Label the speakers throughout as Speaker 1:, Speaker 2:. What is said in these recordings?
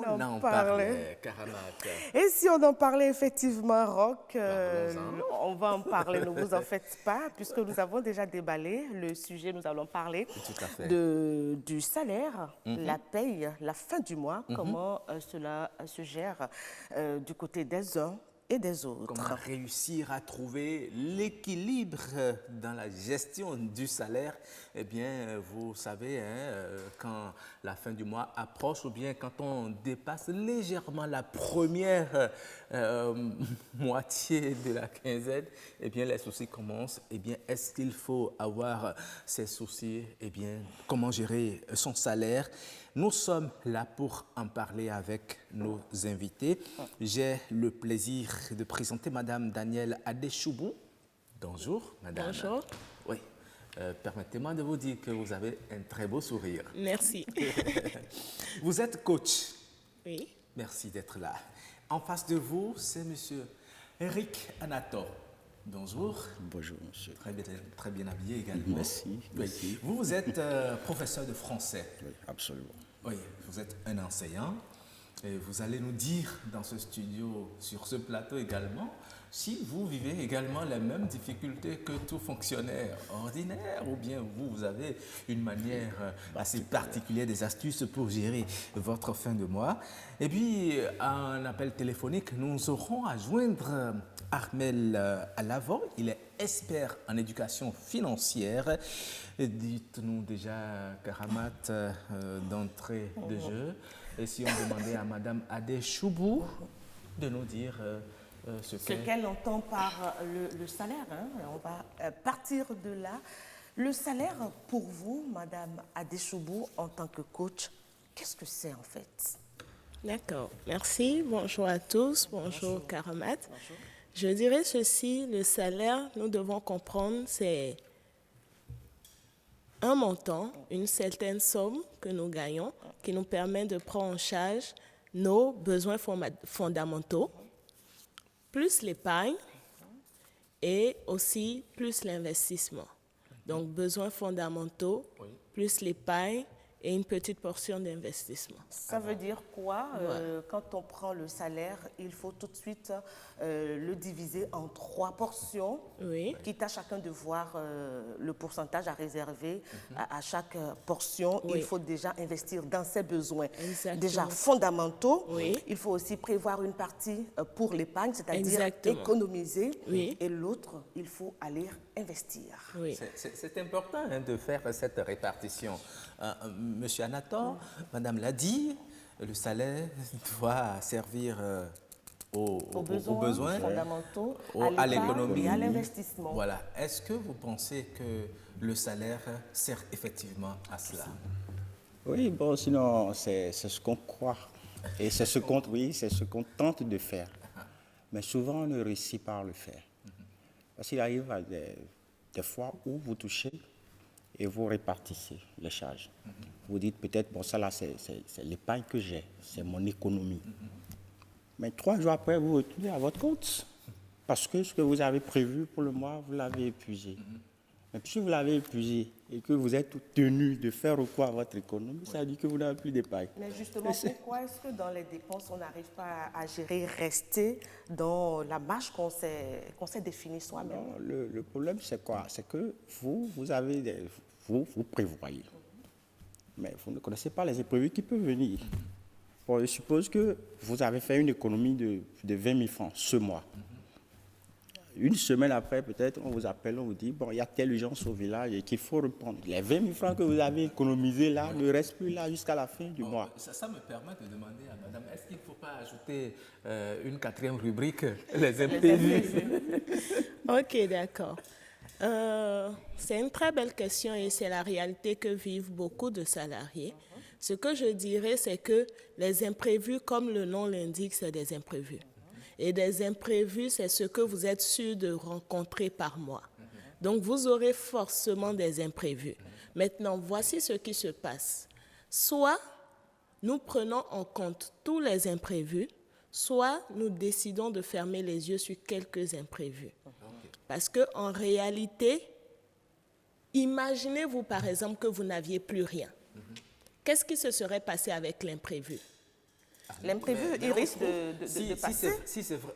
Speaker 1: On en parlait, Karamat.
Speaker 2: Et si on en parlait effectivement, Roch,
Speaker 1: Parlons-en.
Speaker 2: on va en parler, ne vous en faites pas, puisque nous avons déjà déballé le sujet, nous allons parler
Speaker 1: Tout à fait.
Speaker 2: du salaire, la paye, la fin du mois, comment cela se gère du côté des uns et des autres.
Speaker 1: Comment réussir à trouver l'équilibre dans la gestion du salaire? Eh bien, vous savez, quand la fin du mois approche ou bien quand on dépasse légèrement la première moitié de la quinzaine, eh bien, les soucis commencent. Eh bien, est-ce qu'il faut avoir ces soucis? Eh bien, comment gérer son salaire? Nous sommes là pour en parler avec nos invités. J'ai le plaisir de présenter Madame Danielle Adéchoubou. Bonjour, Madame.
Speaker 3: Bonjour.
Speaker 1: Oui. Permettez-moi de vous dire que vous avez un très beau sourire.
Speaker 3: Merci.
Speaker 1: Vous êtes coach.
Speaker 3: Oui.
Speaker 1: Merci d'être là. En face de vous, c'est Monsieur Eric Anator. Bonjour.
Speaker 4: Bonjour, monsieur.
Speaker 1: Très bien habillé également.
Speaker 4: Merci.
Speaker 1: Oui. Vous êtes professeur de français.
Speaker 4: Oui, absolument.
Speaker 1: Oui, vous êtes un enseignant. Et vous allez nous dire dans ce studio, sur ce plateau également, si vous vivez également les mêmes difficultés que tout fonctionnaire ordinaire ou bien vous avez une manière assez particulière, des astuces pour gérer votre fin de mois. Et puis, en appel téléphonique, nous aurons à joindre Armel Alavant. Il est expert en éducation financière. Dites-nous déjà, Karamat, d'entrée de jeu. Et si on demandait à Madame Adéchoubou de nous dire ce
Speaker 2: qu'elle entend par le salaire, hein. On va partir de là. Le salaire, pour vous, Madame Adéchoubou, en tant que coach, qu'est-ce que c'est en fait?
Speaker 3: D'accord, merci. Bonjour à tous. Bonjour, Karamat.
Speaker 2: Bonjour.
Speaker 3: Je dirais ceci, le salaire, nous devons comprendre, c'est un montant, une certaine somme que nous gagnons qui nous permet de prendre en charge nos besoins fondamentaux, plus l'épargne et aussi plus l'investissement. Donc, besoins fondamentaux, plus l'épargne et une petite portion d'investissement.
Speaker 2: Ça veut dire quoi? Quand on prend le salaire, il faut tout de suite le diviser en 3 portions, quitte à chacun de voir le pourcentage à réserver à chaque portion. Il faut déjà investir dans ses besoins déjà fondamentaux. Il faut aussi prévoir une partie pour l'épargne, c'est-à-dire économiser. Et l'autre, il faut aller investir.
Speaker 1: C'est important de faire cette répartition. Monsieur Anator, Madame l'a dit, le salaire doit servir aux besoins
Speaker 2: fondamentaux,
Speaker 1: à l'économie
Speaker 2: et à l'investissement.
Speaker 1: Voilà. Est-ce que vous pensez que le salaire sert effectivement à cela?
Speaker 4: Oui, bon, sinon, c'est ce qu'on croit. Et c'est ce qu'on tente de faire. Mais souvent, on ne réussit pas à le faire. Parce qu'il arrive à des fois où vous touchez et vous répartissez les charges. Vous dites peut-être, bon, ça là, c'est l'épargne que j'ai, c'est mon économie. Mais 3 jours après, vous retournez à votre compte. Parce que ce que vous avez prévu pour le mois, vous l'avez épuisé. Mais si vous l'avez épuisé et que vous êtes tenu de faire recours à votre économie, ça veut dire que vous n'avez plus d'épargne.
Speaker 2: Mais justement, pourquoi est-ce que dans les dépenses, on n'arrive pas à gérer, rester dans la marge qu'on s'est définie soi-même?
Speaker 4: Le problème, c'est quoi? C'est que vous prévoyez. Mais vous ne connaissez pas les imprévus qui peuvent venir. Bon, je suppose que vous avez fait une économie de 20 000 francs ce mois. Une semaine après, peut-être, on vous appelle, on vous dit, bon, il y a telle urgence au village et qu'il faut reprendre. Les 20 000 francs que vous avez économisés là ne restent plus là jusqu'à la fin du mois.
Speaker 1: Ça me permet de demander à Madame, est-ce qu'il ne faut pas ajouter une 4e rubrique, les imprévus?
Speaker 3: Ok, d'accord. C'est une très belle question et c'est la réalité que vivent beaucoup de salariés. Ce que je dirais, c'est que les imprévus, comme le nom l'indique, c'est des imprévus. Et des imprévus, c'est ce que vous êtes sûr de rencontrer par mois. Donc, vous aurez forcément des imprévus. Maintenant, voici ce qui se passe. Soit nous prenons en compte tous les imprévus, soit nous décidons de fermer les yeux sur quelques imprévus. Parce qu'en réalité, imaginez-vous par exemple que vous n'aviez plus rien. Qu'est-ce qui se serait passé avec l'imprévu?
Speaker 2: L'imprévu, il risque de passer.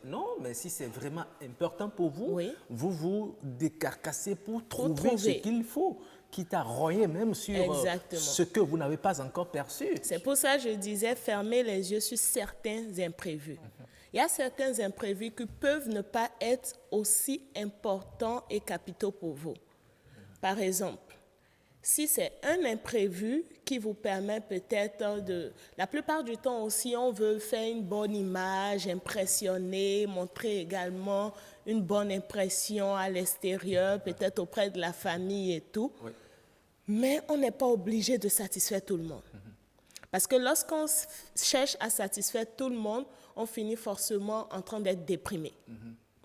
Speaker 1: Non, mais si c'est vraiment important pour vous,
Speaker 3: oui.
Speaker 1: vous vous décarcassez pour trouver ce qu'il faut, quitte à royer même sur ce que vous n'avez pas encore perçu.
Speaker 3: C'est pour ça que je disais fermer les yeux sur certains imprévus. Il y a certains imprévus qui peuvent ne pas être aussi importants et capitaux pour vous. Par exemple, si c'est un imprévu qui vous permet peut-être de... La plupart du temps aussi, on veut faire une bonne image, impressionner, montrer également une bonne impression à l'extérieur, peut-être auprès de la famille et tout. Oui. Mais on n'est pas obligé de satisfaire tout le monde. Parce que lorsqu'on cherche à satisfaire tout le monde, on finit forcément en train d'être déprimé.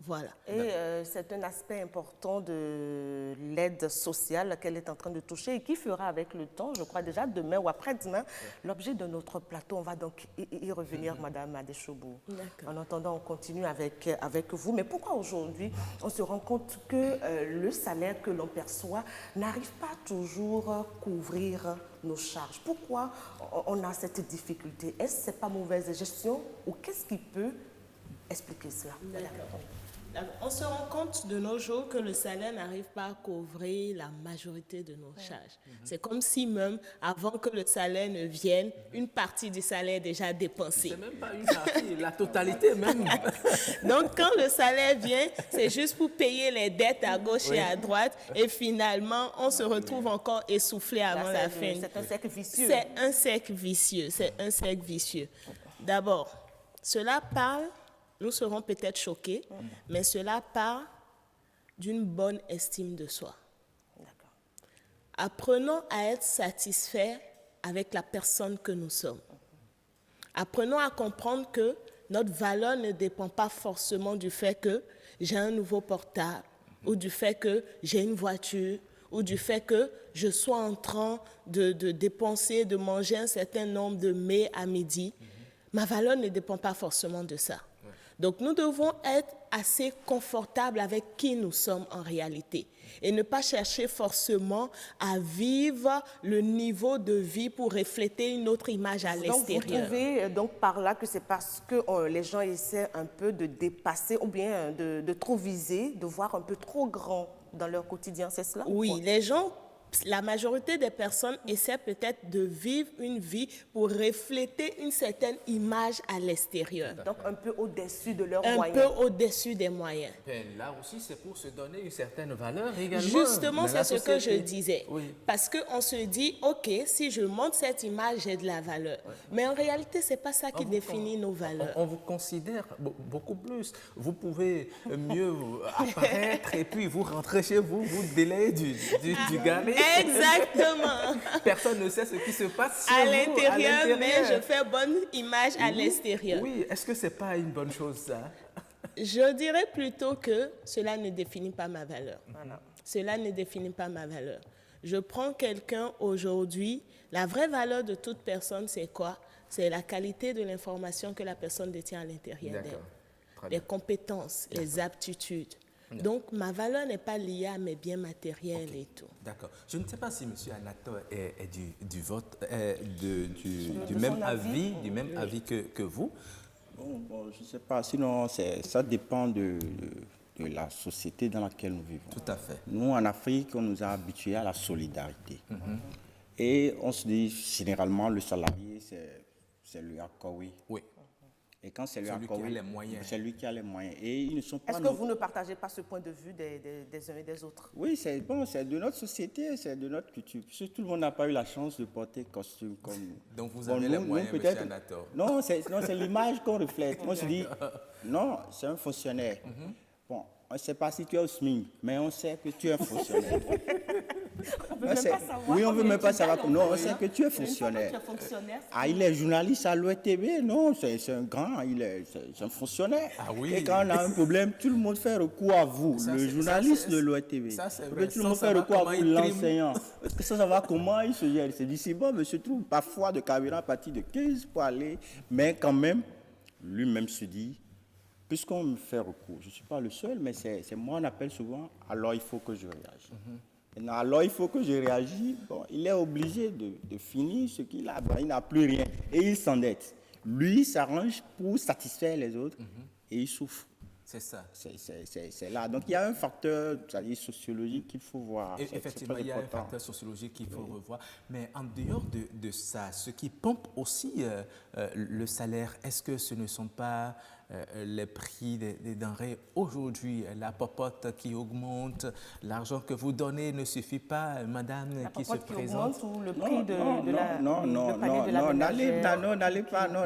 Speaker 3: Voilà.
Speaker 2: Et c'est un aspect important de l'aide sociale qu'elle est en train de toucher et qui fera avec le temps, je crois déjà demain ou après-demain, l'objet de notre plateau. On va donc y revenir, Madame Adéchobou. En attendant, on continue avec vous. Mais pourquoi aujourd'hui, on se rend compte que le salaire que l'on perçoit n'arrive pas toujours à couvrir nos charges? Pourquoi on a cette difficulté? Est-ce que ce n'est pas mauvaise gestion ou qu'est-ce qui peut expliquer cela?
Speaker 3: On se rend compte de nos jours que le salaire n'arrive pas à couvrir la majorité de nos charges. C'est comme si même, avant que le salaire ne vienne, une partie du salaire est déjà dépensée.
Speaker 1: C'est même pas une partie, la totalité même.
Speaker 3: Donc, quand le salaire vient, c'est juste pour payer les dettes à gauche et à droite. Et finalement, on se retrouve encore essoufflé avant la fin.
Speaker 2: C'est un cercle vicieux.
Speaker 3: C'est un cercle vicieux. C'est un cercle vicieux. D'abord, cela parle... Nous serons peut-être choqués, mais cela part d'une bonne estime de soi. Apprenons à être satisfaits avec la personne que nous sommes. Apprenons à comprendre que notre valeur ne dépend pas forcément du fait que j'ai un nouveau portable, ou du fait que j'ai une voiture, ou du fait que je sois en train de dépenser, de manger un certain nombre de mets à midi. Ma valeur ne dépend pas forcément de ça. Donc, nous devons être assez confortables avec qui nous sommes en réalité et ne pas chercher forcément à vivre le niveau de vie pour refléter une autre image à l'extérieur.
Speaker 2: Donc, vous trouvez donc par là que c'est parce que les gens essaient un peu de dépasser ou bien de trop viser, de voir un peu trop grand dans leur quotidien, c'est cela?
Speaker 3: Oui, les gens... La majorité des personnes essaient peut-être de vivre une vie pour refléter une certaine image à l'extérieur.
Speaker 2: Donc un peu au-dessus de leurs
Speaker 3: moyens. Un peu au-dessus des moyens.
Speaker 1: Ben, là aussi, c'est pour se donner une certaine valeur également.
Speaker 3: Justement, c'est ce que je disais. Oui. Parce qu'on se dit, OK, si je montre cette image, j'ai de la valeur. Oui. Mais en réalité, ce n'est pas ça qui définit nos valeurs.
Speaker 1: On vous considère beaucoup plus. Vous pouvez mieux apparaître et puis vous rentrez chez vous, vous délayez du galet.
Speaker 3: Exactement.
Speaker 1: Personne ne sait ce qui se passe chez
Speaker 3: à
Speaker 1: vous,
Speaker 3: l'intérieur, mais je fais bonne image à l'extérieur.
Speaker 1: Oui, est-ce que ce n'est pas une bonne chose, ça?
Speaker 3: Je dirais plutôt que cela ne définit pas ma valeur. Voilà. Cela ne définit pas ma valeur. Je prends quelqu'un aujourd'hui, la vraie valeur de toute personne, c'est quoi? C'est la qualité de l'information que la personne détient à l'intérieur d'elle. Les compétences, les aptitudes. Donc, ma valeur n'est pas liée à mes biens matériels et tout.
Speaker 1: D'accord. Je ne sais pas si M. Anato est du même avis que vous.
Speaker 4: Bon, je ne sais pas. Sinon, ça dépend de la société dans laquelle nous vivons.
Speaker 1: Tout à fait.
Speaker 4: Nous, en Afrique, on nous a habitués à la solidarité. Et on se dit, généralement, le salarié, c'est le Akawi.
Speaker 1: Oui.
Speaker 4: Et quand c'est lui
Speaker 1: qui a les moyens.
Speaker 4: C'est lui qui a les moyens. Et ils ne sont pas...
Speaker 2: Est-ce que vous ne partagez pas ce point de vue des uns et des autres?
Speaker 4: Oui, c'est de notre société, c'est de notre culture. Parce que tout le monde n'a pas eu la chance de porter costume comme nous.
Speaker 1: Donc vous avez les moyens, M. Anato.
Speaker 4: Non, c'est l'image qu'on reflète. On se dit, non, c'est un fonctionnaire. Bon, on ne sait pas si tu es au SMIC, mais on sait que tu es un fonctionnaire. Oui, on ne veut même pas savoir. Non, on sait que tu es fonctionnaire. Ah, il est journaliste à l'OETV. Non, c'est un grand, c'est un fonctionnaire.
Speaker 1: Ah, oui.
Speaker 4: Et quand on a un problème, tout le monde fait recours à vous, le journaliste de l'OETV. Tout le monde fait recours à vous, l'enseignant. Parce que ça va comment il se gère. Il se dit, c'est bon, mais je trouve parfois de carburant à partir de 15 pour aller. Mais quand même, lui-même se dit, puisqu'on me fait recours, je ne suis pas le seul, mais c'est moi, on appelle souvent, alors il faut que je réagisse. Alors il faut que je réagisse. Bon, il est obligé de finir ce qu'il a. Ben, il n'a plus rien et il s'endette. lui s'arrange pour satisfaire les autres et il souffre.
Speaker 1: C'est ça.
Speaker 4: C'est là. Donc, il y a un facteur sociologique qu'il faut voir.
Speaker 1: Effectivement, il y a un facteur sociologique qu'il faut revoir. Mais en dehors de ça, ce qui pompe aussi le salaire, est-ce que ce ne sont pas les prix des denrées aujourd'hui, la popote qui augmente, l'argent que vous donnez ne suffit pas, madame qui se présente?
Speaker 2: Ou le prix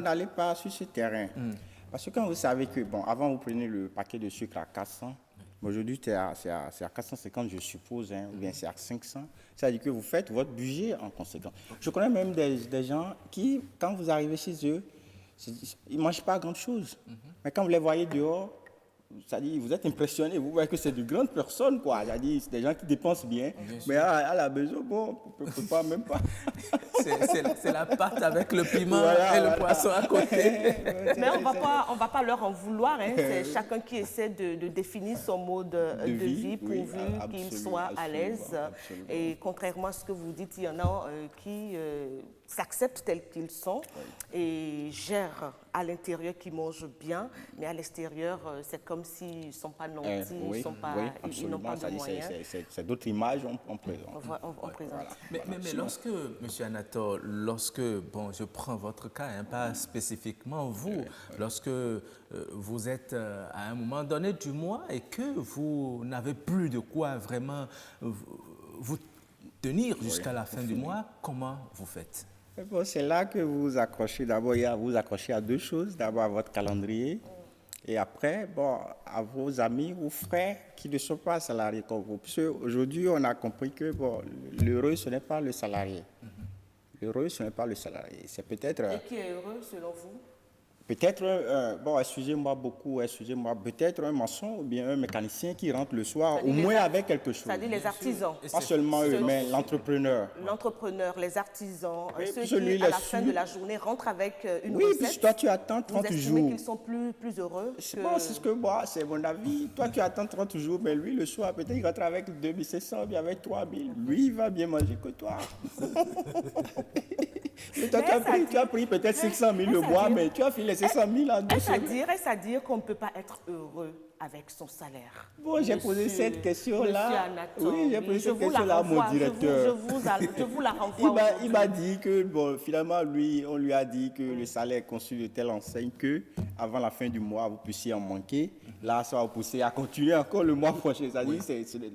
Speaker 4: n'allez pas sur ce terrain. Parce que quand vous savez que, bon, avant vous prenez le paquet de sucre à 400, aujourd'hui c'est à 450 je suppose, hein, ou bien c'est à 500, ça veut dire que vous faites votre budget en conséquence. Je connais même des gens qui, quand vous arrivez chez eux, ils ne mangent pas grand-chose. Mais quand vous les voyez dehors, ça dit, vous êtes impressionné, vous voyez que c'est de grandes personnes, quoi. Ça dit, c'est des gens qui dépensent bien, mais à la maison, bon, on ne peut pas, même pas.
Speaker 1: C'est la pâte avec le piment et le poisson à côté.
Speaker 2: Mais on va pas leur en vouloir. Hein. C'est chacun qui essaie de définir son mode de vie pourvu qu'il soit à l'aise. Et contrairement à ce que vous dites, il y en a qui s'acceptent tels qu'ils sont et gèrent à l'intérieur, qui mangent bien, mais à l'extérieur, c'est comme s'ils ne sont pas nantis, ils n'ont pas de moyens.
Speaker 4: C'est d'autres images on présente.
Speaker 2: On présente.
Speaker 1: Voilà. Mais lorsque, M. Anatole, lorsque, bon, je prends votre cas, hein, pas spécifiquement vous, lorsque vous êtes à un moment donné du mois et que vous n'avez plus de quoi vraiment vous tenir jusqu'à la fin du mois, comment vous faites?
Speaker 4: Bon, c'est là que vous vous accrochez. D'abord, vous accrochez à deux choses. D'abord, à votre calendrier. Et après, bon, à vos amis ou frères qui ne sont pas salariés comme vous. Parce qu'aujourd'hui, on a compris que bon, l'heureux, ce n'est pas le salarié. L'heureux, ce n'est pas le salarié. C'est peut-être...
Speaker 2: Et qui est heureux, selon vous?
Speaker 4: Peut-être, bon, excusez-moi, peut-être un maçon ou bien un mécanicien qui rentre le soir, au moins avec quelque chose.
Speaker 2: C'est-à-dire les artisans.
Speaker 4: Pas seulement eux, mais l'entrepreneur.
Speaker 2: L'entrepreneur, les artisans, ceux qui,
Speaker 4: lui,
Speaker 2: à la fin de la journée, rentrent avec une recette.
Speaker 4: Oui, puis toi, tu attends 30 jours.
Speaker 2: Vous estimez qu'ils sont plus heureux
Speaker 4: Bon, c'est ce que moi, c'est mon avis. Toi, tu attends 30 jours, mais lui, le soir, peut-être il rentre avec 2500, bien avec 3000. Lui, il va bien manger que toi. Mais toi, tu as pris peut-être 500 000 le mois, mais tu as filé 500 000 en 2 semaines.
Speaker 2: Est-ce à dire qu'on ne peut pas être heureux avec son salaire?
Speaker 4: Bon, j'ai posé cette question-là.
Speaker 2: Oui,
Speaker 4: j'ai posé cette question-là à mon directeur.
Speaker 2: Je vous la renvoie.
Speaker 4: Il m'a dit que, bon, finalement, on lui a dit que le salaire est conçu de telle enseigne que, avant la fin du mois, vous puissiez en manquer. Là, ça va vous pousser à continuer encore le mois prochain. C'est-à-dire,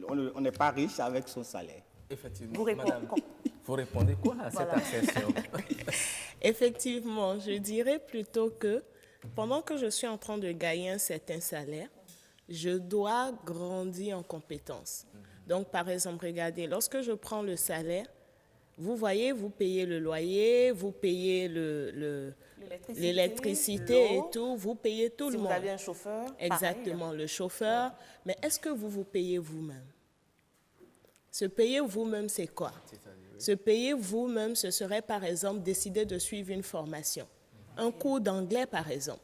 Speaker 4: on n'est pas riche avec son salaire.
Speaker 1: Effectivement, madame. Vous répondez quoi à cette assertion?
Speaker 3: Effectivement, je dirais plutôt que pendant que je suis en train de gagner un certain salaire, je dois grandir en compétences. Donc, par exemple, regardez, lorsque je prends le salaire, vous voyez, vous payez le loyer, vous payez l'électricité et tout, vous payez tout le monde.
Speaker 2: Si vous avez un chauffeur,
Speaker 3: exactement,
Speaker 2: pareil.
Speaker 3: Le chauffeur. Mais est-ce que vous vous payez vous-même? Se payer vous-même, c'est quoi? Se payer vous-même, ce serait par exemple décider de suivre une formation, un cours d'anglais par exemple.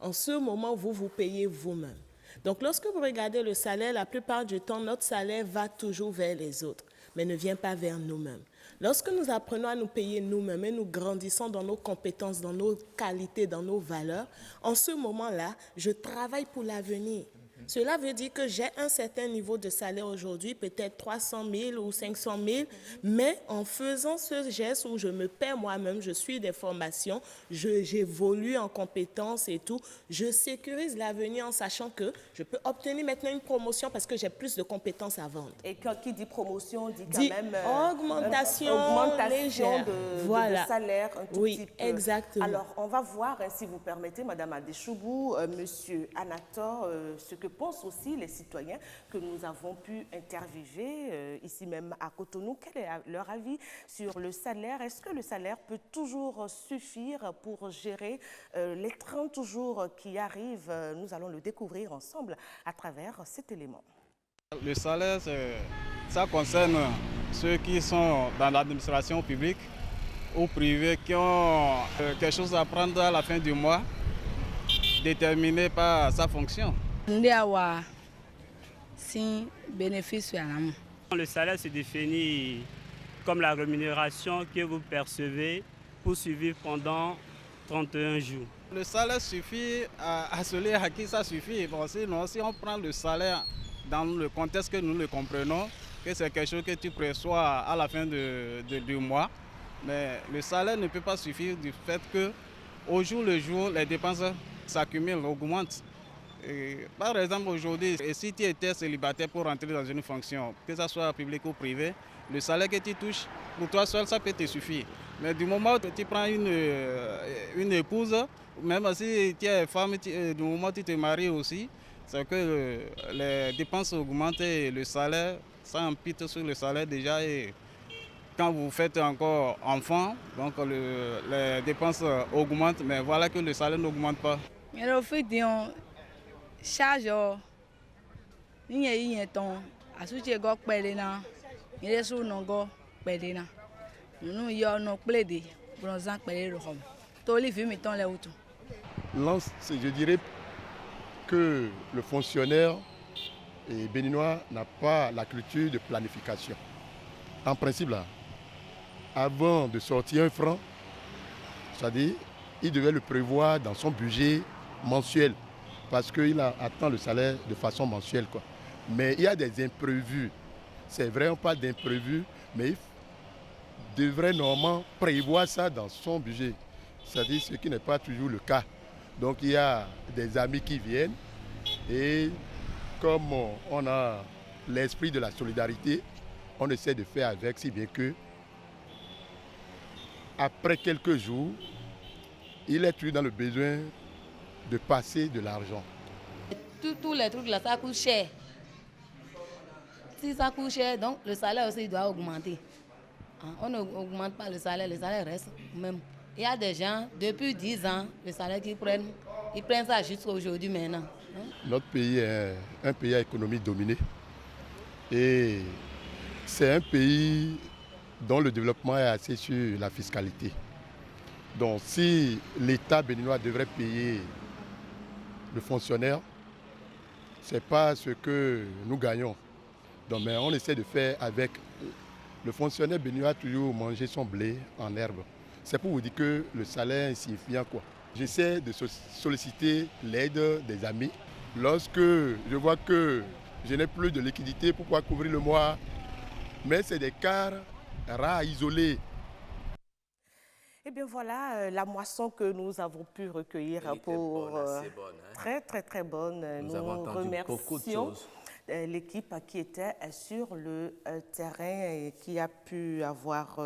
Speaker 3: En ce moment, vous vous payez vous-même. Donc lorsque vous regardez le salaire, la plupart du temps, notre salaire va toujours vers les autres, mais ne vient pas vers nous-mêmes. Lorsque nous apprenons à nous payer nous-mêmes et nous grandissons dans nos compétences, dans nos qualités, dans nos valeurs, en ce moment-là, je travaille pour l'avenir. Cela veut dire que j'ai un certain niveau de salaire aujourd'hui, peut-être 300 000 ou 500 000, mais en faisant ce geste où je me paie moi-même, je suis des formations, j'évolue en compétences et tout, je sécurise l'avenir en sachant que je peux obtenir maintenant une promotion parce que j'ai plus de compétences à vendre.
Speaker 2: Et qui dit promotion dit quand même
Speaker 3: augmentation légère.
Speaker 2: De salaire un tout petit peu.
Speaker 3: Exactement.
Speaker 2: Alors, on va voir, si vous permettez, Madame Adéchoubou, Monsieur Anatole, ce que pensent aussi les citoyens que nous avons pu interviewer ici même à Cotonou. Quel est leur avis sur le salaire? Est-ce que le salaire peut toujours suffire pour gérer les 30 jours qui arrivent? Nous allons le découvrir ensemble à travers cet élément.
Speaker 5: Le salaire, ça concerne ceux qui sont dans l'administration publique ou privée, qui ont quelque chose à prendre à la fin du mois, déterminé par sa fonction.
Speaker 6: Le salaire se définit comme la rémunération que vous percevez pour survivre pendant 31 jours.
Speaker 5: Le salaire suffit à celui à qui ça suffit. Bon, sinon, si on prend le salaire dans le contexte que nous le comprenons, que c'est quelque chose que tu préçois à la fin du mois, mais le salaire ne peut pas suffire du fait que au jour le jour, les dépenses s'accumulent, augmentent. Et, par exemple, aujourd'hui, si tu étais célibataire pour rentrer dans une fonction, que ce soit publique ou privée, le salaire que tu touches, pour toi seul, ça peut te suffire. Mais du moment où tu prends une épouse, même si tu es femme, du moment où tu te maries aussi, c'est que les dépenses augmentent et le salaire, ça impite sur le salaire déjà. Et quand vous faites encore enfant, donc les dépenses augmentent, mais voilà que le salaire n'augmente pas.
Speaker 7: Charge, il
Speaker 8: je dirais que le fonctionnaire béninois n'a pas la culture de planification. En principe, là, avant de sortir un franc, c'est-à-dire, il devait le prévoir dans son budget mensuel parce qu'il attend le salaire de façon mensuelle, quoi. Mais il y a des imprévus. C'est vraiment pas d'imprévus, mais il devrait normalement prévoir ça dans son budget. C'est-à-dire ce qui n'est pas toujours le cas. Donc il y a des amis qui viennent et comme on a l'esprit de la solidarité, on essaie de faire avec, si bien que après quelques jours, il est toujours dans le besoin de passer de l'argent.
Speaker 9: Tous les trucs là, ça coûte cher. Si ça coûte cher, donc le salaire aussi doit augmenter. On n'augmente pas le salaire reste même. Il y a des gens, depuis 10 ans, le salaire qu'ils prennent, ils prennent ça jusqu'à aujourd'hui maintenant.
Speaker 8: Notre pays est un pays à économie dominée. Et c'est un pays dont le développement est axé sur la fiscalité. Donc si l'État béninois devrait payer le fonctionnaire, ce n'est pas ce que nous gagnons. Donc, mais on essaie de faire avec. Le fonctionnaire béninois a toujours mangé son blé en herbe. C'est pour vous dire que le salaire est insignifiant, quoi. J'essaie de solliciter l'aide des amis. Lorsque je vois que je n'ai plus de liquidité pour pouvoir couvrir le mois, mais c'est des cas rares, isolés.
Speaker 2: Eh bien voilà la moisson que nous avons pu recueillir pour très bonne.
Speaker 1: Nous avons entendu beaucoup de choses.
Speaker 2: L'équipe qui était sur le terrain et qui a pu avoir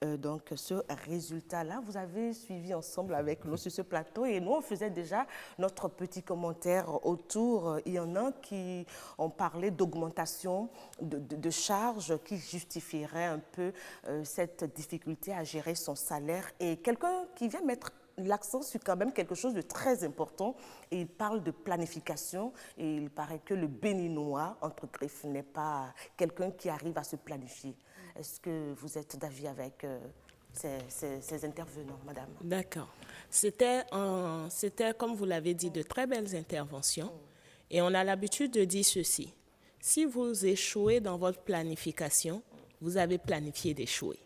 Speaker 2: donc ce résultat-là. Vous avez suivi ensemble avec nous sur ce plateau et nous, on faisait déjà notre petit commentaire autour. Il y en a qui ont parlé d'augmentation de charges qui justifierait un peu cette difficulté à gérer son salaire. Et quelqu'un qui vient mettre l'accent sur quand même quelque chose de très important et il parle de planification et il paraît que le Béninois, entre griffes, n'est pas quelqu'un qui arrive à se planifier. Est-ce que vous êtes d'avis avec ces intervenants, madame?
Speaker 3: D'accord. C'était, comme vous l'avez dit, de très belles interventions et on a l'habitude de dire ceci. Si vous échouez dans votre planification, vous avez planifié d'échouer.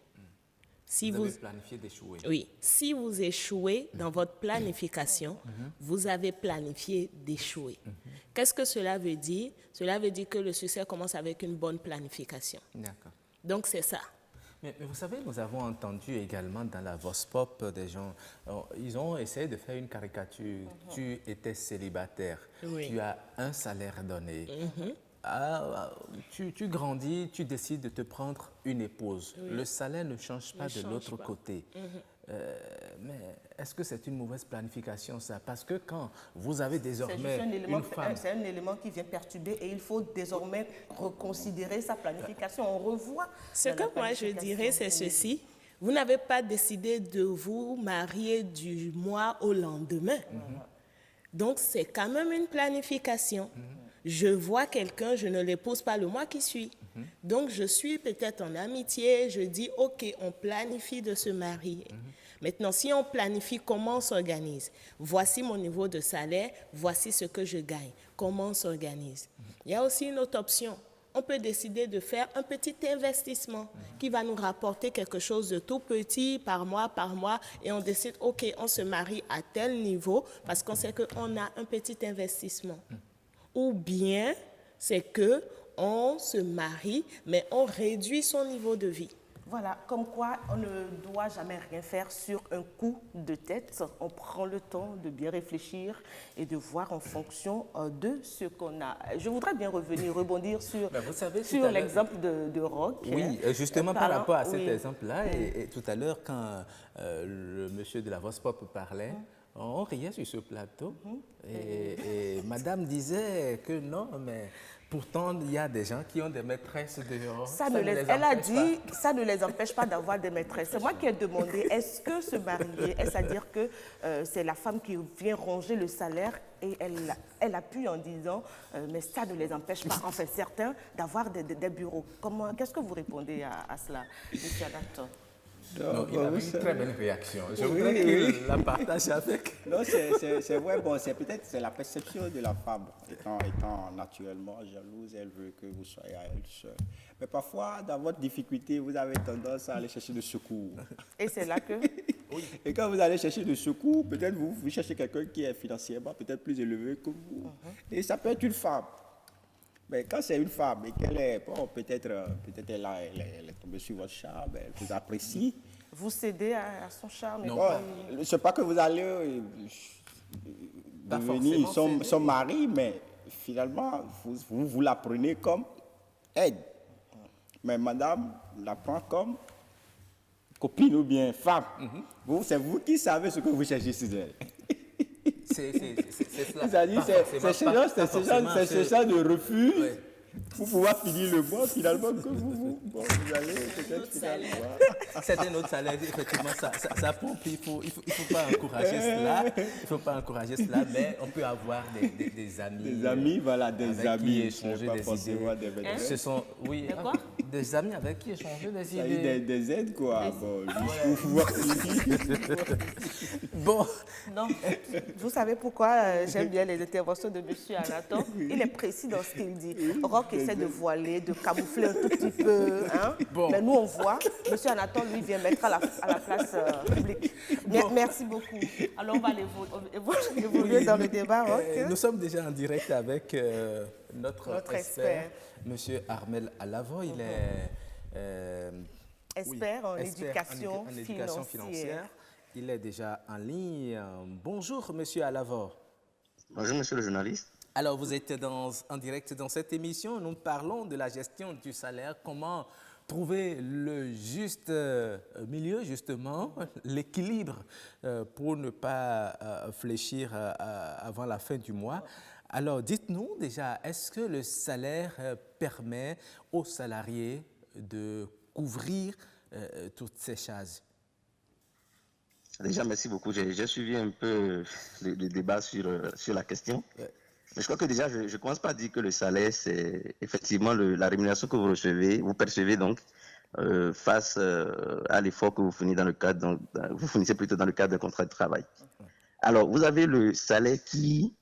Speaker 3: Si
Speaker 1: vous avez planifié d'échouer.
Speaker 3: Oui. Si vous échouez dans votre planification, vous avez planifié d'échouer. Qu'est-ce que cela veut dire? Cela veut dire que le succès commence avec une bonne planification.
Speaker 1: D'accord.
Speaker 3: Donc, c'est ça.
Speaker 1: Mais vous savez, nous avons entendu également dans la Vospop des gens, ils ont essayé de faire une caricature. Tu étais célibataire, tu as un salaire donné. Tu grandis, tu décides de te prendre une épouse. Le salaire ne change pas de l'autre côté. Mais est-ce que c'est une mauvaise planification, ça? Parce que quand vous avez désormais une femme...
Speaker 2: C'est un élément qui vient perturber et il faut désormais reconsidérer sa planification. On revoit...
Speaker 3: Ce que moi je dirais, c'est ceci. Vous n'avez pas décidé de vous marier du mois au lendemain. Donc, c'est quand même une planification. Je vois quelqu'un, je ne l'épouse pas le mois qui suit. Donc, je suis peut-être en amitié, je dis, OK, on planifie de se marier. Maintenant, si on planifie, comment on s'organise? Voici mon niveau de salaire, voici ce que je gagne. Comment on s'organise? Il y a aussi une autre option. on peut décider de faire un petit investissement qui va nous rapporter quelque chose de tout petit par mois, et on décide, OK, on se marie à tel niveau parce qu'on sait qu'on a un petit investissement. Ou bien, c'est qu'on se marie, mais on réduit son niveau de vie.
Speaker 2: Voilà, comme quoi on ne doit jamais rien faire sur un coup de tête. On prend le temps de bien réfléchir et de voir en fonction de ce qu'on a. Je voudrais bien rebondir sur, sur l'exemple de Roch.
Speaker 1: Oui, justement par rapport à cet exemple-là, et tout à l'heure quand le monsieur de la Voix Pop parlait, on riait sur ce plateau et madame disait que non, mais... Pourtant, il y a des gens qui ont des maîtresses dehors.
Speaker 2: Elle a dit, ça ne les empêche pas d'avoir des maîtresses. C'est moi qui ai demandé, est-ce que se marier, est-ce à dire que c'est la femme qui vient ronger le salaire et elle appuie en disant, mais ça ne les empêche pas, enfin certains, d'avoir des bureaux. Qu'est-ce que vous répondez à cela, M. Anato?
Speaker 1: Non, il avait une très belle réaction. Je voudrais qu'il la partage avec.
Speaker 4: Non, c'est vrai, bon, c'est la perception de la femme. Étant naturellement jalouse, elle veut que vous soyez à elle seule. Mais parfois, dans votre difficulté, vous avez tendance à aller chercher du secours.
Speaker 2: Et c'est là que...
Speaker 4: Et quand vous allez chercher du secours, peut-être vous cherchez quelqu'un qui est financièrement peut-être plus élevé que vous. Et ça peut être une femme. Mais quand c'est une femme et qu'elle est, bon, peut-être elle est tombée sur votre charme, elle vous apprécie.
Speaker 2: Vous cédez à son charme?
Speaker 4: Non, c'est pas que vous allez devenir son mari, mais finalement, vous la prenez comme aide. Mais madame la prend comme copine ou bien femme. C'est vous qui savez ce que vous cherchez sur elle.
Speaker 1: C'est cela.
Speaker 4: C'est ce genre de refus pour pouvoir finir le mois, finalement, que vous allez peut-être finalement.
Speaker 1: C'est un autre salaire, effectivement, ça pompe, il faut pas encourager cela. Il ne faut pas encourager cela, mais on peut avoir des amis.
Speaker 4: Des amis, voilà, des amis.
Speaker 1: Qui échanger des idées. Ce sont, oui, des amis avec qui échanger des idées.
Speaker 4: Des aides, quoi.
Speaker 1: Bon.
Speaker 2: Non, vous savez pourquoi j'aime bien les interventions de M. Anato? Il est précis dans ce qu'il dit. Roch essaie de voiler, de camoufler un tout petit peu. Hein? Bon. Mais nous, on voit. M. Anato, lui, vient mettre à la place publique. Bon. Merci beaucoup. Alors, on va évoluer dans le débat.
Speaker 1: Nous sommes déjà en direct avec notre expert, M. Armel Alavo. Il est
Speaker 2: expert en éducation financière.
Speaker 1: Il est déjà en ligne. Bonjour, M. Alavo.
Speaker 6: Bonjour, monsieur le journaliste.
Speaker 1: Alors, vous êtes en direct dans cette émission. Nous parlons de la gestion du salaire. Comment trouver le juste milieu, justement, l'équilibre pour ne pas fléchir avant la fin du mois. Alors, dites-nous déjà, est-ce que le salaire permet aux salariés de couvrir toutes ces charges?
Speaker 6: Déjà, merci beaucoup. J'ai suivi un peu le débat sur la question. Ouais. Mais je crois que déjà, je ne commence pas à dire que le salaire, c'est effectivement la rémunération que vous percevez donc face à l'effort que vous fournissez dans le cadre, vous fournissez plutôt dans le cadre d'un contrat de travail. Alors, vous avez le salaire qui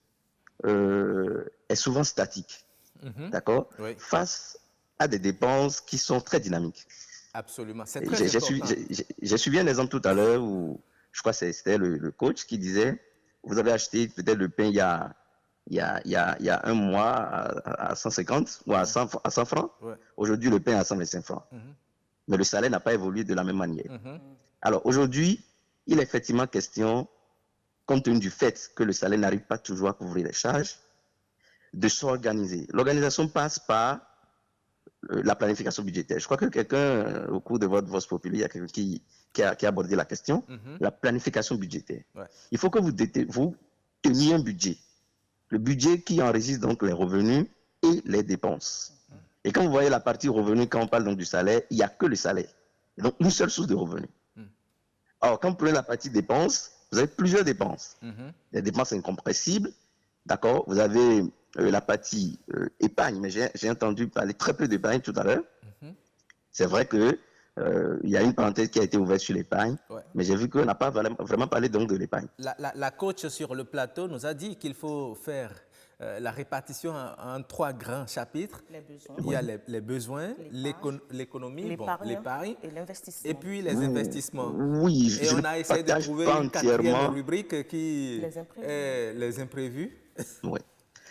Speaker 6: est souvent statique, d'accord, face à des dépenses qui sont très dynamiques.
Speaker 1: Absolument, c'est très important.
Speaker 6: J'ai suivi un exemple tout à l'heure où, je crois que c'était le coach qui disait, vous avez acheté peut-être le pain il y a un mois à 150 ou à 100 francs. Ouais. Aujourd'hui, le pain est à 125 francs. Mais le salaire n'a pas évolué de la même manière. Alors aujourd'hui, il est effectivement question, compte tenu du fait que le salaire n'arrive pas toujours à couvrir les charges, de s'organiser. L'organisation passe par la planification budgétaire. Je crois que quelqu'un, au cours de votre Voix Populi, il y a quelqu'un qui a abordé la question, la planification budgétaire. Ouais. Il faut que vous teniez un budget. Le budget qui enregistre donc les revenus et les dépenses. Et quand vous voyez la partie revenus, quand on parle donc du salaire, il n'y a que le salaire. Et donc une seule source de revenus. Alors quand vous prenez la partie dépenses, vous avez plusieurs dépenses. Les dépenses incompressibles, d'accord. Vous avez la partie épargne, mais j'ai entendu parler très peu d'épargne tout à l'heure. C'est vrai que il y a une parenthèse qui a été ouverte sur l'épargne, mais j'ai vu qu'on n'a pas vraiment parlé donc de l'épargne.
Speaker 1: La coach sur le plateau nous a dit qu'il faut faire la répartition en 3 grands chapitres.
Speaker 2: Les besoins.
Speaker 1: Il y a les besoins, l'économie, l'épargne
Speaker 2: et l'investissement.
Speaker 1: Et puis les investissements.
Speaker 6: Oui,
Speaker 1: et on a essayé de trouver une 4e rubrique qui est les imprévus.
Speaker 6: Oui.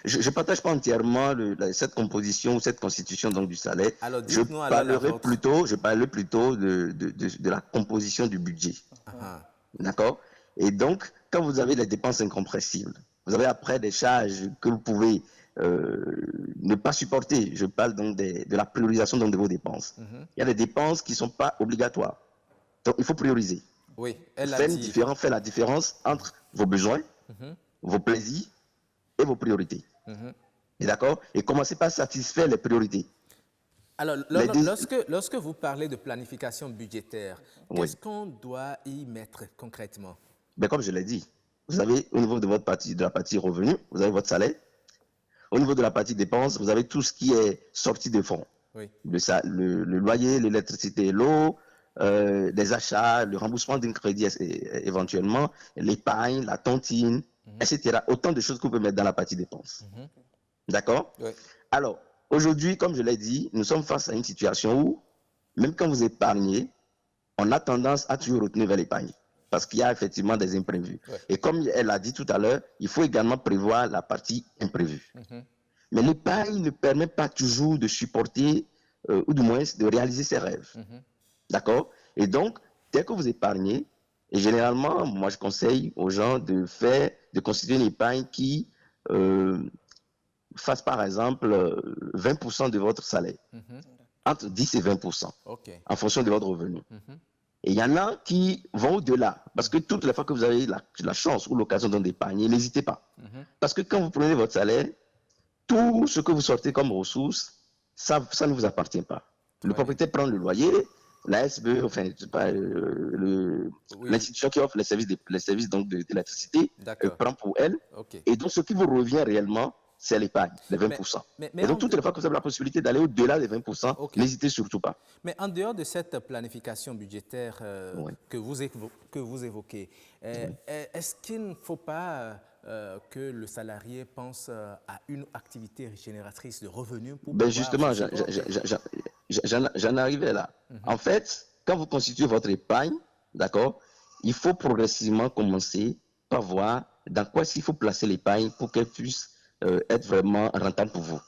Speaker 6: Je ne partage pas entièrement cette composition ou cette constitution donc, du salaire.
Speaker 1: Alors,
Speaker 6: je parlerai plutôt de la composition du budget. D'accord? Et donc, quand vous avez les dépenses incompressibles, vous avez après des charges que vous pouvez ne pas supporter. Je parle donc de la priorisation donc, de vos dépenses. Il y a des dépenses qui ne sont pas obligatoires. Donc, il faut prioriser.
Speaker 1: Oui,
Speaker 6: faire la différence entre vos besoins, vos plaisirs et vos priorités. D'accord? Et commencez par satisfaire les priorités.
Speaker 1: Alors, lorsque vous parlez de planification budgétaire, qu'est-ce qu'on doit y mettre concrètement?
Speaker 6: Ben, comme je l'ai dit, vous avez au niveau de la partie revenu, vous avez votre salaire. Au niveau de la partie dépenses, vous avez tout ce qui est sorti de fonds.
Speaker 1: Oui.
Speaker 6: Le loyer, l'électricité, l'eau, les achats, le remboursement d'un crédit éventuellement, l'épargne, la tontine, etc. Autant de choses que vous pouvez mettre dans la partie dépenses. D'accord?
Speaker 1: Oui.
Speaker 6: Alors, aujourd'hui, comme je l'ai dit, nous sommes face à une situation où, même quand vous épargnez, on a tendance à toujours retenir vers l'épargne. Parce qu'il y a effectivement des imprévus. Ouais. Et comme elle l'a dit tout à l'heure, il faut également prévoir la partie imprévue. Mais l'épargne ne permet pas toujours de supporter, ou du moins de réaliser ses rêves. D'accord? Et donc, dès que vous épargnez, et généralement, moi je conseille aux gens de constituer une épargne qui fasse par exemple 20% de votre salaire. Entre 10 et 20%. En fonction de votre revenu. Et il y en a qui vont au-delà, parce que toutes les fois que vous avez la chance ou l'occasion d'épargner, n'hésitez pas. Parce que quand vous prenez votre salaire, tout ce que vous sortez comme ressources, ça ne vous appartient pas. Le propriétaire prend le loyer, la SBE, enfin, l'institution qui offre les services d'électricité, prend pour elle. Et donc, ce qui vous revient réellement, c'est l'épargne, les 20%. Et donc, toutes les fois que vous avez la possibilité d'aller au-delà des 20%, n'hésitez surtout pas.
Speaker 1: Mais en dehors de cette planification budgétaire que vous évoquez, est-ce qu'il ne faut pas que le salarié pense à une activité génératrice de revenus pour
Speaker 6: justement, j'en arrivais là. En fait, quand vous constituez votre épargne, d'accord, il faut progressivement commencer par voir dans quoi il faut placer l'épargne pour qu'elle puisse être vraiment rentable pour vous.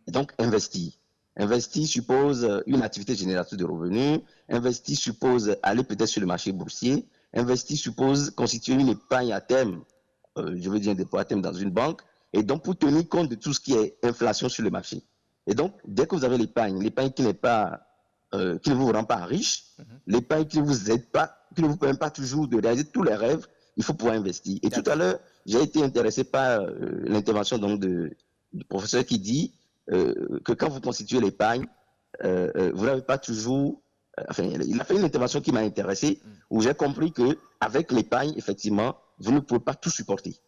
Speaker 6: Et donc, investir. Investir suppose une activité génératrice de revenus. Investir suppose aller peut-être sur le marché boursier. Investir suppose constituer une épargne à terme, je veux dire un dépôt à terme dans une banque. Et donc, pour tenir compte de tout ce qui est inflation sur le marché. Et donc, dès que vous avez l'épargne qui n'est pas, qui ne vous rend pas riche, l'épargne qui ne vous aide pas, qui ne vous permet pas toujours de réaliser tous les rêves, il faut pouvoir investir. Et tout à l'heure, j'ai été intéressé par l'intervention donc du professeur qui dit que quand vous constituez l'épargne, vous n'avez pas toujours... enfin, il a fait une intervention qui m'a intéressé, où j'ai compris qu'avec l'épargne, effectivement, vous ne pouvez pas tout supporter.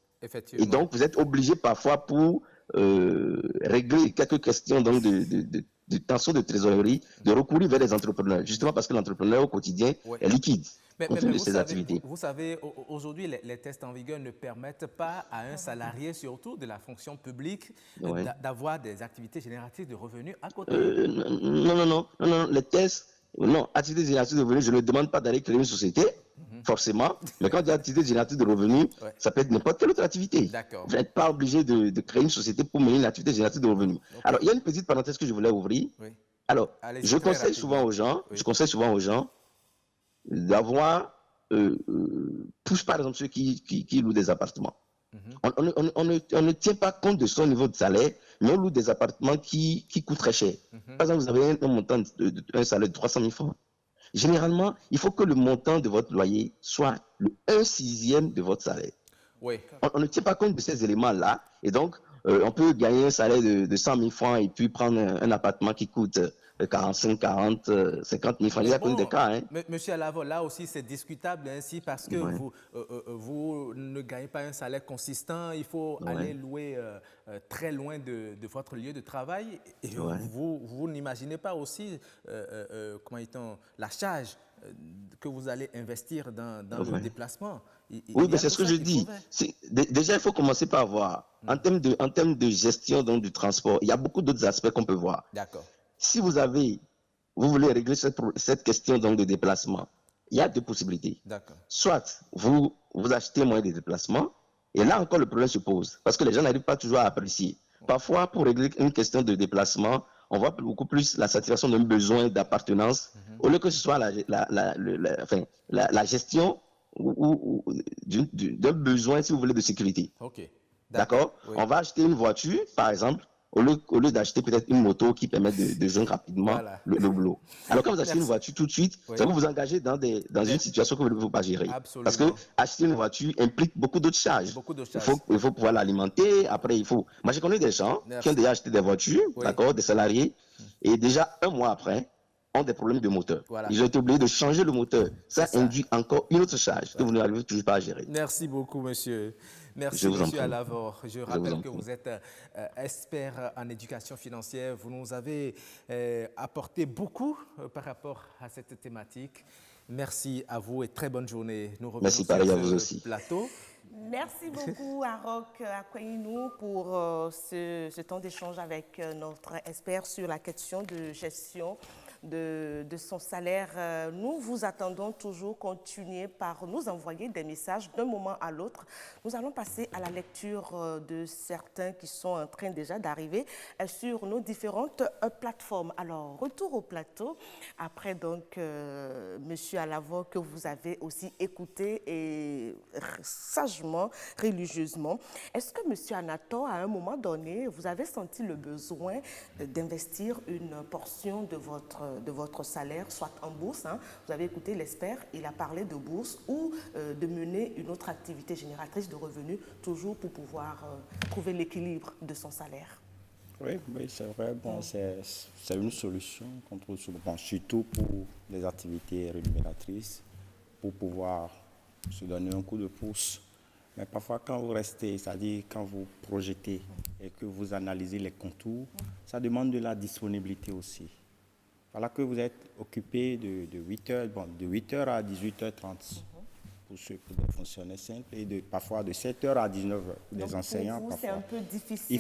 Speaker 6: Et donc, vous êtes obligé parfois pour régler quelques questions donc, de tension de trésorerie, de recourir vers les entrepreneurs, justement parce que l'entrepreneur au quotidien est liquide.
Speaker 1: Mais vous savez, aujourd'hui, les tests en vigueur ne permettent pas à un salarié, surtout de la fonction publique, d'avoir des activités génératrices de revenus à côté.
Speaker 6: Non, les tests, activités génératrices de revenus, je ne demande pas d'aller créer une société, forcément, mais quand il y a activité génératrice de revenus, ça peut être n'importe quelle autre activité. Vous n'êtes pas obligé de créer une société pour mener une activité génératrice de revenus. Alors, il y a une petite parenthèse que je voulais ouvrir. Alors, je conseille souvent aux gens d'avoir, par exemple ceux qui louent des appartements. On ne tient pas compte de son niveau de salaire, mais on loue des appartements qui coûtent très cher. Par exemple, vous avez un montant un salaire de 300 000 francs. Généralement, il faut que le montant de votre loyer soit le 1/6 de votre salaire. On ne tient pas compte de ces éléments-là, et donc on peut gagner un salaire de 100 000 francs et puis prendre un appartement qui coûte 45, 40, 50 000 francs. Il y a connu des cas. Hein.
Speaker 1: Monsieur Alavo, là aussi, c'est discutable ainsi parce que vous ne gagnez pas un salaire consistant. Il faut aller louer très loin de votre lieu de travail. Et vous n'imaginez pas aussi la charge que vous allez investir dans le déplacement.
Speaker 6: Oui, mais c'est ce que je dis. Déjà, il faut commencer par voir. En termes de gestion donc, du transport, il y a beaucoup d'autres aspects qu'on peut voir.
Speaker 1: D'accord.
Speaker 6: Si vous voulez régler cette question donc, de déplacement, il y a deux possibilités.
Speaker 1: D'accord.
Speaker 6: Soit vous achetez moins de déplacements, et là encore le problème se pose, parce que les gens n'arrivent pas toujours à apprécier. Parfois, pour régler une question de déplacement, on voit beaucoup plus la satisfaction d'un besoin d'appartenance, au lieu que ce soit la gestion d'un besoin, si vous voulez, de sécurité.
Speaker 1: Ok.
Speaker 6: D'accord. Oui. On va acheter une voiture, par exemple, au lieu d'acheter peut-être une moto qui permet de joindre rapidement le boulot. Alors quand vous achetez une voiture tout de suite, ça va vous engager dans une situation que vous ne pouvez pas gérer.
Speaker 1: Absolument.
Speaker 6: Parce que acheter une voiture implique beaucoup d'autres charges. Il faut pouvoir l'alimenter. Après, Moi, je connais des gens qui ont déjà acheté des voitures, d'accord, des salariés, et déjà un mois après, ont des problèmes de moteur. Voilà. Ils ont été obligés de changer le moteur. Ça induit encore une autre charge que vous n'arrivez toujours pas à gérer.
Speaker 1: Merci beaucoup, monsieur. Merci, monsieur Alavor. Je rappelle que vous êtes expert en éducation financière. Vous nous avez apporté beaucoup par rapport à cette thématique. Merci à vous et très bonne journée. Nous revenons
Speaker 6: Merci pareil à vous aussi.
Speaker 1: Plateau.
Speaker 2: Merci beaucoup à Roch Akweyinou pour ce temps d'échange avec notre expert sur la question de gestion de son salaire. Nous vous attendons toujours. Continuez par nous envoyer des messages d'un moment à l'autre. Nous allons passer à la lecture de certains qui sont en train déjà d'arriver sur nos différentes plateformes. Alors, retour au plateau. Après donc, Monsieur Alavo, que vous avez aussi écouté et sagement, religieusement. Est-ce que Monsieur Anato, à un moment donné, vous avez senti le besoin d'investir une portion de votre salaire, soit en bourse, vous avez écouté l'expert, il a parlé de bourse, ou de mener une autre activité génératrice de revenus, toujours pour pouvoir trouver l'équilibre de son salaire?
Speaker 4: Oui, c'est vrai. Bon, c'est une solution qu'on trouve surtout pour les activités rémunératrices, pour pouvoir se donner un coup de pouce. Mais parfois, quand vous restez, c'est-à-dire quand vous projetez et que vous analysez les contours, ça demande de la disponibilité aussi. Voilà que vous êtes occupé de 8h à 18h30 pour des fonctionnaires simples et parfois de 7h à 19h pour des enseignants.
Speaker 2: Pour vous, c'est un peu difficile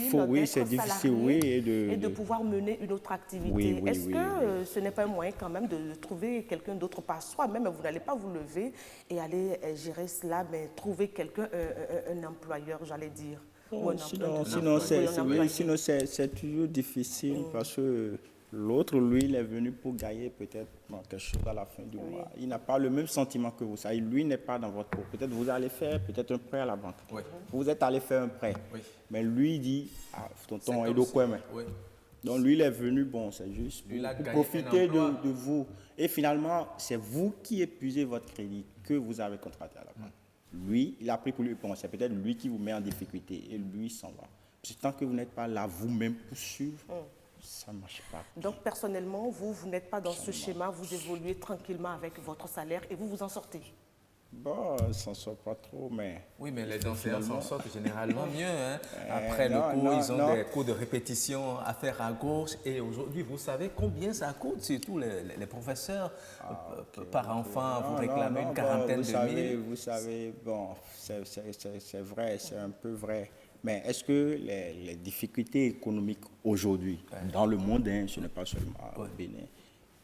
Speaker 4: et
Speaker 2: de pouvoir mener une autre activité. Est-ce que ce n'est pas un moyen quand même de trouver quelqu'un d'autre par soi? Même vous n'allez pas vous lever et aller gérer cela, mais trouver quelqu'un, un employeur, j'allais dire.
Speaker 4: Sinon, c'est toujours difficile parce que l'autre, lui, il est venu pour gagner peut-être quelque chose à la fin du mois. Il n'a pas le même sentiment que vous. Ça, lui n'est pas dans votre pot. Peut-être vous allez faire un prêt à la banque. Oui. Vous êtes allé faire un prêt. Oui. Mais lui, il dit, tonton, il est quoi, mais. Donc lui, il est venu, c'est juste pour profiter de vous. Et finalement, c'est vous qui épuisez votre crédit que vous avez contracté à la banque. Lui, il a pris pour lui. C'est peut-être lui qui vous met en difficulté et lui s'en va. C'est tant que vous n'êtes pas là vous-même pour suivre. Ça ne marche pas.
Speaker 2: Donc, personnellement, vous n'êtes pas dans ce schéma, vous évoluez tranquillement avec votre salaire et vous en sortez?
Speaker 4: Bon, ça ne s'en sort pas trop, mais...
Speaker 1: Oui, mais les enseignants s'en sortent généralement mieux. Après le cours, ils ont des cours de répétition à faire à gauche. Et aujourd'hui, vous savez combien ça coûte, surtout les professeurs par enfant, vous réclamez une quarantaine de mille.
Speaker 4: Vous savez, c'est vrai, c'est un peu vrai. Mais est-ce que les difficultés économiques aujourd'hui, dans le monde, ce n'est pas seulement au Bénin,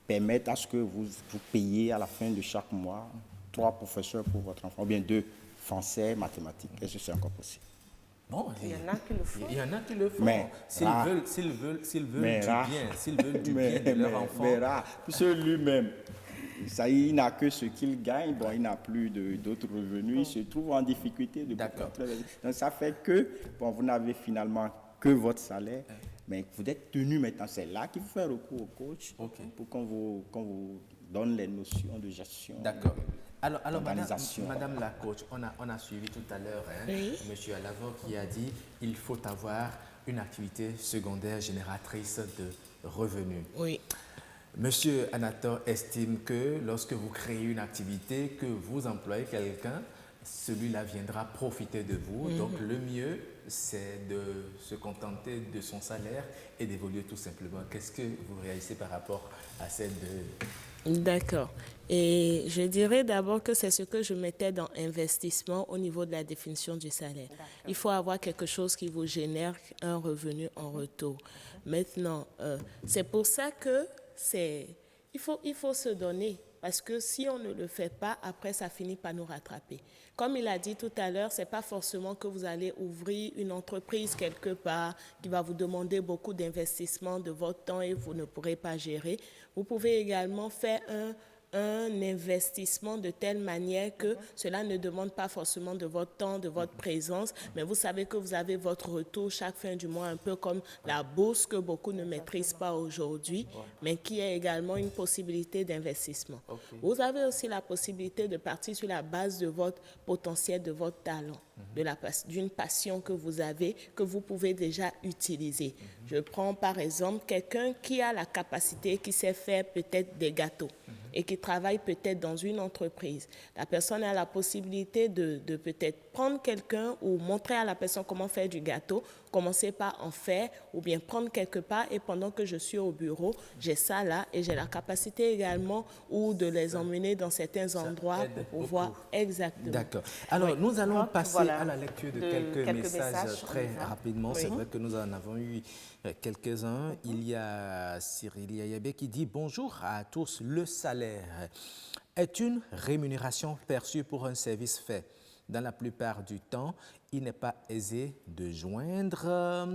Speaker 4: permettent à ce que vous payiez à la fin de chaque mois 3 professeurs pour votre enfant, ou bien 2, français, mathématiques? Est-ce que c'est encore possible?
Speaker 2: Bon, il y en a qui le font.
Speaker 1: Il y en a qui le font. Mais s'ils veulent du bien de leur enfant.
Speaker 4: Mais puisque lui-même, il n'a que ce qu'il gagne, il n'a plus d'autres revenus, il se trouve en difficulté. Donc ça fait que vous n'avez finalement que votre salaire, mais vous êtes tenu maintenant, c'est là qu'il faut faire recours au coach pour qu'on vous donne les notions de gestion.
Speaker 1: D'accord. Alors madame la coach, on a suivi tout à l'heure monsieur Alavo qui a dit qu'il faut avoir une activité secondaire génératrice de revenus.
Speaker 3: Oui.
Speaker 1: Monsieur Anatole estime que lorsque vous créez une activité, que vous employez quelqu'un, celui-là viendra profiter de vous. Donc le mieux, c'est de se contenter de son salaire et d'évoluer tout simplement. Qu'est-ce que vous réalisez par rapport à ces deux?
Speaker 3: D'accord. Et je dirais d'abord que c'est ce que je mettais dans investissement au niveau de la définition du salaire. Il faut avoir quelque chose qui vous génère un revenu en retour. Maintenant, c'est pour ça que il faut se donner. Parce que si on ne le fait pas, après, ça finit par nous rattraper. Comme il a dit tout à l'heure, ce n'est pas forcément que vous allez ouvrir une entreprise quelque part qui va vous demander beaucoup d'investissement de votre temps et vous ne pourrez pas gérer. Vous pouvez également faire un investissement de telle manière que cela ne demande pas forcément de votre temps, de votre présence, mais vous savez que vous avez votre retour chaque fin du mois, un peu comme la bourse que beaucoup ne maîtrisent pas aujourd'hui, mais qui est également une possibilité d'investissement. Vous avez aussi la possibilité de partir sur la base de votre potentiel, de votre talent, d'une passion que vous avez, que vous pouvez déjà utiliser. Je prends par exemple quelqu'un qui a la capacité, qui sait faire peut-être des gâteaux et qui travaille peut-être dans une entreprise. La personne a la possibilité de peut-être prendre quelqu'un ou montrer à la personne comment faire du gâteau, commencer par en faire ou bien prendre quelque part et pendant que je suis au bureau, j'ai ça là et j'ai la capacité également ou de les emmener dans certains endroits pour pouvoir... Exactement.
Speaker 1: D'accord. Alors, nous allons passer à la lecture de quelques messages très rapidement. C'est vrai que nous en avons eu quelques-uns. Il y a Cyril Yayabé qui dit « Bonjour à tous, le salaire est une rémunération perçue pour un service fait. Dans la plupart du temps, il n'est pas aisé de joindre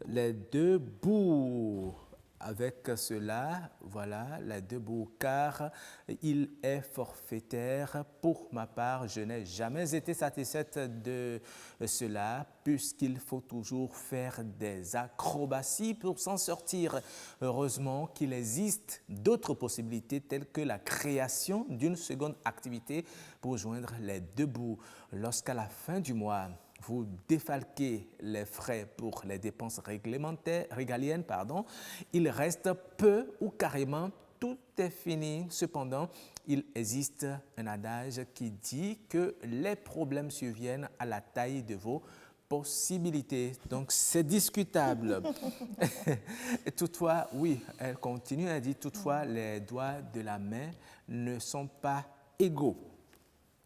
Speaker 1: les deux bouts. Avec cela, voilà, les deux bouts, car il est forfaitaire. Pour ma part, je n'ai jamais été satisfaite de cela, puisqu'il faut toujours faire des acrobaties pour s'en sortir. Heureusement qu'il existe d'autres possibilités, telles que la création d'une seconde activité pour joindre les deux bouts. Lorsqu'à la fin du mois, vous défalquez les frais pour les dépenses régaliennes, il reste peu ou carrément tout est fini. Cependant, il existe un adage qui dit que les problèmes surviennent à la taille de vos possibilités. Donc, c'est discutable. Toutefois, oui, elle continue, elle dit toutefois, les doigts de la main ne sont pas égaux.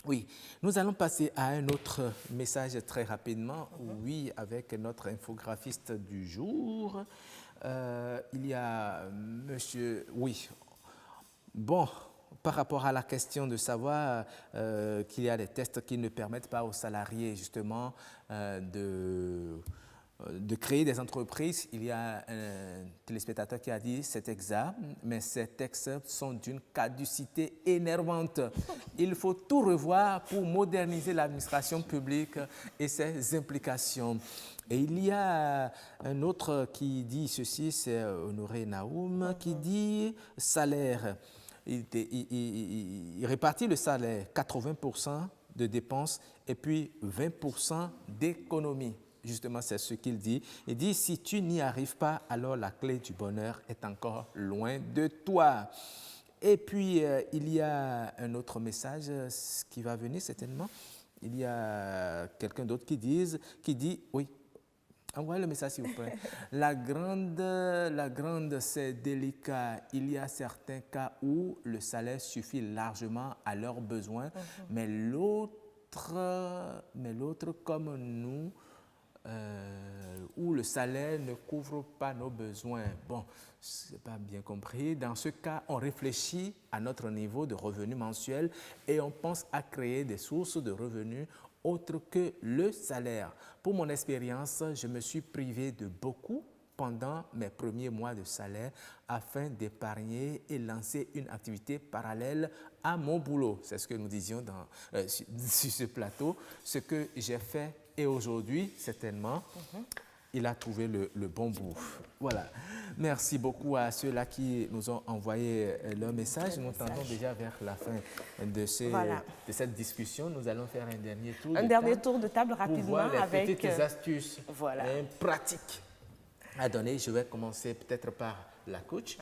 Speaker 1: Oui, nous allons passer à un autre message très rapidement. Oui, avec notre infographiste du jour. Il y a monsieur... Oui, bon, par rapport à la question de savoir qu'il y a des tests qui ne permettent pas aux salariés justement de créer des entreprises, il y a un téléspectateur qui a dit c'est exact, mais ces textes sont d'une caducité énervante. Il faut tout revoir pour moderniser l'administration publique et ses implications. Et il y a un autre qui dit ceci, c'est Honoré Naoum, qui dit salaire. Il répartit le salaire, 80% de dépenses et puis 20% d'économies. Justement, c'est ce qu'il dit. Il dit, si tu n'y arrives pas, alors la clé du bonheur est encore loin de toi. Et puis, il y a un autre message qui va venir certainement. Il y a quelqu'un d'autre qui dit, oui, envoyez le message s'il vous plaît. La grande, c'est délicat. Il y a certains cas où le salaire suffit largement à leurs besoins, mais l'autre comme nous, où le salaire ne couvre pas nos besoins. Bon, ce n'est pas bien compris. Dans ce cas, on réfléchit à notre niveau de revenu mensuel et on pense à créer des sources de revenus autres que le salaire. Pour mon expérience, je me suis privé de beaucoup pendant mes premiers mois de salaire afin d'épargner et lancer une activité parallèle à mon boulot. C'est ce que nous disions sur ce plateau, ce que j'ai fait. Et aujourd'hui, certainement, il a trouvé le bon bout. Voilà. Merci beaucoup à ceux-là qui nous ont envoyé leur message. Nous tendons déjà vers la fin de cette discussion. Nous allons faire un dernier tour de table
Speaker 2: rapidement
Speaker 1: pour voir les
Speaker 2: avec
Speaker 1: petites astuces pratiques à donner. Je vais commencer peut-être par la coach.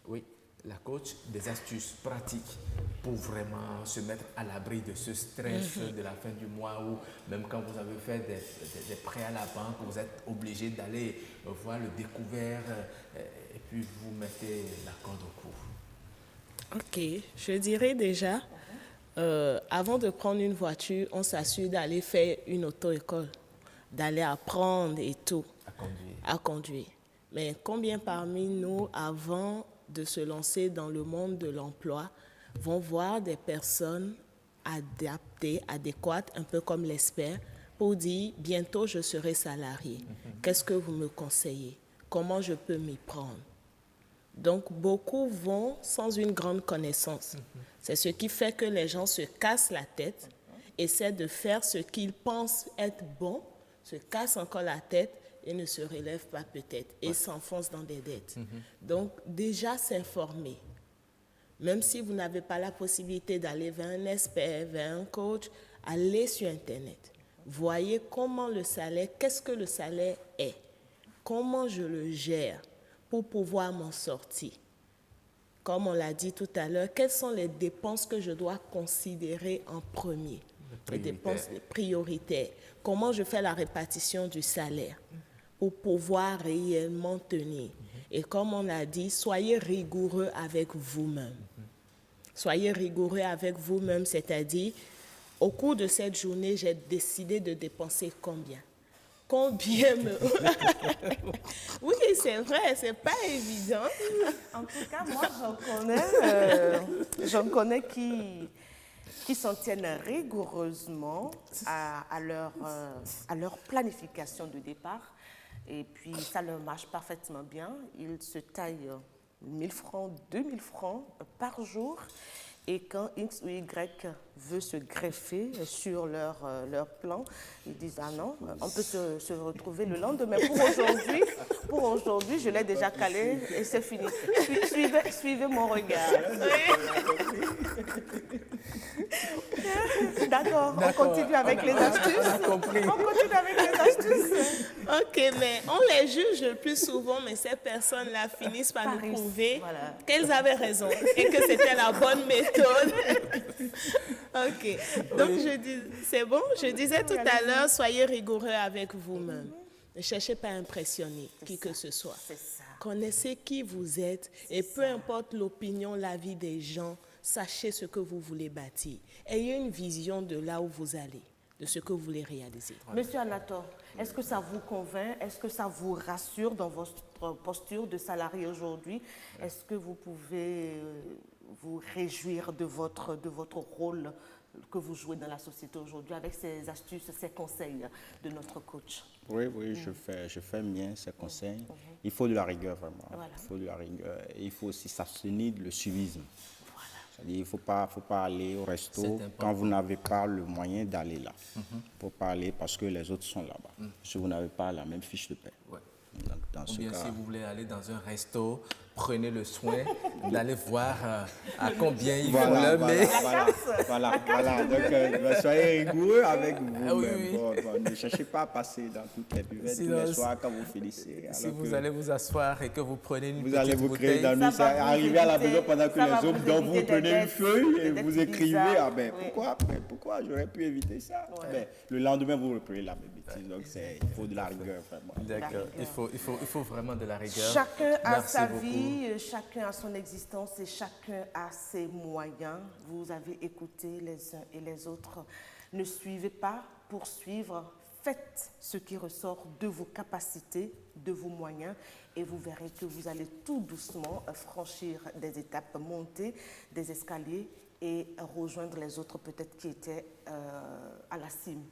Speaker 1: Oui, la coach, des astuces pratiques pour vraiment se mettre à l'abri de ce stress de la fin du mois ou même quand vous avez fait des prêts à la banque, vous êtes obligé d'aller voir le découvert et puis vous mettez la corde au cou.
Speaker 3: Ok, je dirais déjà, avant de prendre une voiture, on s'assure d'aller faire une auto-école, d'aller apprendre et tout. À conduire. Mais combien parmi nous, avant de se lancer dans le monde de l'emploi, vont voir des personnes adaptées, adéquates, un peu comme l'expert, pour dire bientôt je serai salarié. Qu'est-ce que vous me conseillez? Comment je peux m'y prendre? Donc beaucoup vont sans une grande connaissance. C'est ce qui fait que les gens se cassent la tête, essaient de faire ce qu'ils pensent être bon, se cassent encore la tête et ne se relèvent pas peut-être et s'enfoncent dans des dettes. Donc déjà s'informer. Même si vous n'avez pas la possibilité d'aller vers un expert, vers un coach, allez sur Internet. Voyez comment le salaire, qu'est-ce que le salaire est, comment je le gère pour pouvoir m'en sortir. Comme on l'a dit tout à l'heure, quelles sont les dépenses que je dois considérer en premier? Les dépenses prioritaires. Comment je fais la répartition du salaire pour pouvoir réellement tenir. Et comme on a dit, soyez rigoureux avec vous-même. Soyez rigoureux avec vous-même, c'est-à-dire, au cours de cette journée, j'ai décidé de dépenser combien? Combien me... Oui, c'est vrai, c'est pas évident.
Speaker 2: En tout cas, moi, j'en connais qui s'en tiennent rigoureusement à leur planification de départ. Et puis, ça leur marche parfaitement bien. Ils se taillent 1 000 francs, 2 000 francs par jour. Et quand X ou Y veut se greffer sur leur plan, ils disent « Ah non, on peut se retrouver le lendemain. Pour aujourd'hui, je l'ai déjà calé et c'est fini. Suivez mon regard. » D'accord, on continue avec les astuces. On continue avec les astuces.
Speaker 3: Ok, mais on les juge le plus souvent, mais ces personnes-là finissent par nous prouver qu'elles avaient raison et que c'était la bonne méthode. Ok, donc c'est bon, je disais tout à l'heure, soyez rigoureux avec vous-même. Ne cherchez pas à impressionner qui que ce soit. Connaissez qui vous êtes et peu importe l'opinion, l'avis des gens, sachez ce que vous voulez bâtir. Ayez une vision de là où vous allez, de ce que vous voulez réaliser.
Speaker 2: Monsieur Anator, est-ce que ça vous convainc? Est-ce que ça vous rassure dans votre posture de salarié aujourd'hui? Est-ce que vous pouvez vous réjouir de votre rôle que vous jouez dans la société aujourd'hui avec ces astuces, ces conseils de notre coach?
Speaker 4: Oui, je fais bien ces conseils. Il faut de la rigueur, vraiment. Voilà. Il faut de la rigueur. Et il faut aussi s'abstenir de le suivisme. C'est-à-dire, il ne faut pas aller au resto quand vous n'avez pas le moyen d'aller là. Il ne faut pas aller parce que les autres sont là-bas. Si vous n'avez pas la même fiche de paie.
Speaker 1: Ouais.
Speaker 4: Dans
Speaker 1: Ou bien si vous voulez aller dans un resto, prenez le soin d'aller voir à combien ils font leur mets.
Speaker 4: Voilà. Donc, soyez rigoureux avec vous-même. Ne cherchez pas à passer dans toutes les buvettes tous les soirs quand vous finissez.
Speaker 1: Si vous allez vous asseoir et que vous prenez une
Speaker 4: vous
Speaker 1: petite
Speaker 4: allez vous
Speaker 1: bouteille,
Speaker 4: créer d'ennuis, arriver à la maison pendant que les autres dont vous prenez une feuille et vous écrivez. Ah ben pourquoi j'aurais pu éviter ça? Ben, le lendemain, vous reprenez la même bêtise. Donc il faut de la rigueur, vraiment.
Speaker 1: D'accord, il faut vraiment de la rigueur.
Speaker 2: Chacun a sa vie, chacun a son existence et chacun a ses moyens. Vous avez écouté les uns et les autres. Ne suivez pas pour suivre. Faites ce qui ressort de vos capacités, de vos moyens et vous verrez que vous allez tout doucement franchir des étapes, monter des escaliers et rejoindre les autres peut-être qui étaient à la cime.